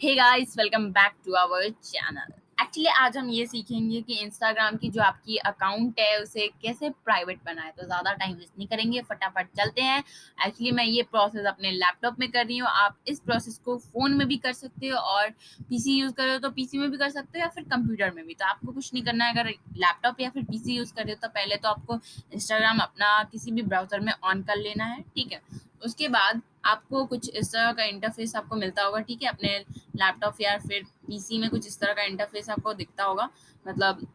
Hey guys, welcome back to our channel. Actually आज हम ये सीखेंगे कि इंस्टाग्राम की जो आपकी अकाउंट है उसे कैसे प्राइवेट बनाएं। तो ज़्यादा टाइम वेस्ट नहीं करेंगे, फटाफट चलते हैं। एक्चुअली मैं ये प्रोसेस अपने लैपटॉप में कर रही हूँ। आप इस प्रोसेस को फ़ोन में भी कर सकते हो और पीसी यूज़ कर रहे हो तो पीसी में भी कर सकते हो या फिर कंप्यूटर में भी। तो आपको कुछ नहीं करना है। अगर लैपटॉप या फिर पीसी यूज़ कर रहे हो तो पहले तो आपको इंस्टाग्राम अपना किसी भी ब्राउज़र में ऑन कर लेना है, ठीक है। उसके बाद आपको कुछ इस तरह का इंटरफेस आपको मिलता होगा, ठीक है। अपने लैपटॉप या फिर पीसी में कुछ इस तरह का इंटरफेस आपको दिखता होगा। मतलब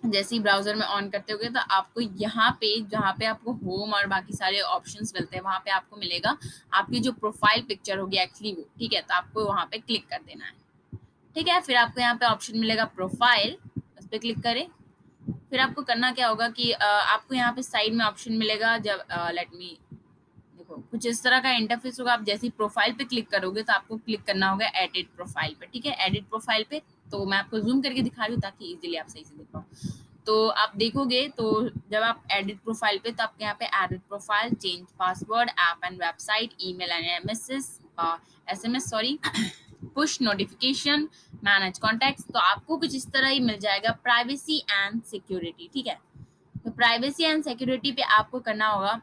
जैसे ही ब्राउजर में ऑन करते होगे तो आपको यहाँ पे जहाँ पे आपको होम और बाकी सारे ऑप्शंस मिलते हैं वहाँ पे आपको मिलेगा आपकी जो प्रोफाइल पिक्चर होगी एक्चुअली वो, ठीक है। तो आपको वहाँ पे क्लिक कर देना है, ठीक है। फिर आपको यहाँ पे ऑप्शन मिलेगा प्रोफाइल, उस पर क्लिक करें। फिर आपको करना क्या होगा कि आपको यहाँ पे साइड में ऑप्शन मिलेगा। जब लेट मी देखो कुछ इस तरह का इंटरफेस होगा। आप जैसे ही प्रोफाइल पे क्लिक करोगे तो आपको क्लिक करना होगा एडिट प्रोफाइल पे, ठीक है। एडिट प्रोफाइल पे तो मैं आपको जूम करके दिखा रही हूँ ताकि इजीली आप सही से देख पाओ। तो आप देखोगे तो जब आप एडिट प्रोफाइल पे तो आपके यहाँ पे edit profile, change password, app and website, email and SMS sorry, push notification, manage contacts. तो आपको कुछ इस तरह ही मिल जाएगा प्राइवेसी एंड सिक्योरिटी, ठीक है। तो प्राइवेसी एंड सिक्योरिटी पे आपको करना होगा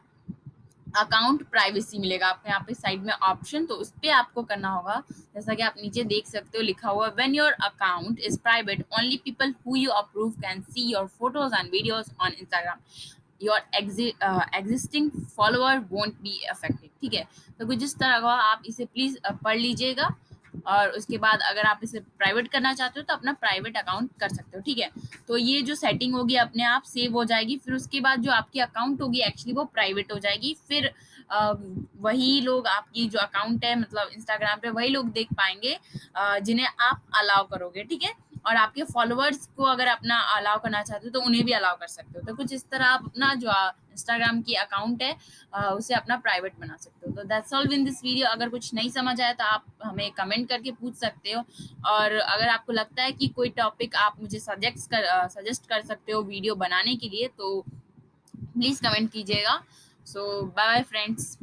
अकाउंट प्राइवेसी मिलेगा आपको यहाँ पे साइड में ऑप्शन, तो उस पर आपको करना होगा। जैसा कि आप नीचे देख सकते हो लिखा हुआ when your account is private only people who you approve can see your photos and videos on Instagram, your existing follower won't be affected, ठीक है। तो कुछ इस तरह का आप इसे प्लीज पढ़ लीजिएगा। और उसके बाद अगर आप इसे प्राइवेट करना चाहते हो तो अपना प्राइवेट अकाउंट कर सकते हो, ठीक है। तो ये जो सेटिंग होगी अपने आप सेव हो जाएगी। फिर उसके बाद जो आपकी अकाउंट होगी एक्चुअली वो प्राइवेट हो जाएगी। फिर वही लोग आपकी जो अकाउंट है मतलब इंस्टाग्राम पे वही लोग देख पाएंगे जिन्हें आप अलाउ करोगे, ठीक है। और आपके फॉलोअर्स को अगर अपना अलाउ करना चाहते हो तो उन्हें भी अलाउ कर सकते हो। तो कुछ इस तरह आप अपना जो इंस्टाग्राम की अकाउंट है उसे अपना प्राइवेट बना सकते हो। तो that's all in this video. अगर कुछ नहीं समझ आया तो आप हमें कमेंट करके पूछ सकते हो। और अगर आपको लगता है कि कोई टॉपिक आप मुझे सजेस्ट कर सकते हो वीडियो बनाने के लिए तो प्लीज़ कमेंट कीजिएगा। सो बाय बाय फ्रेंड्स।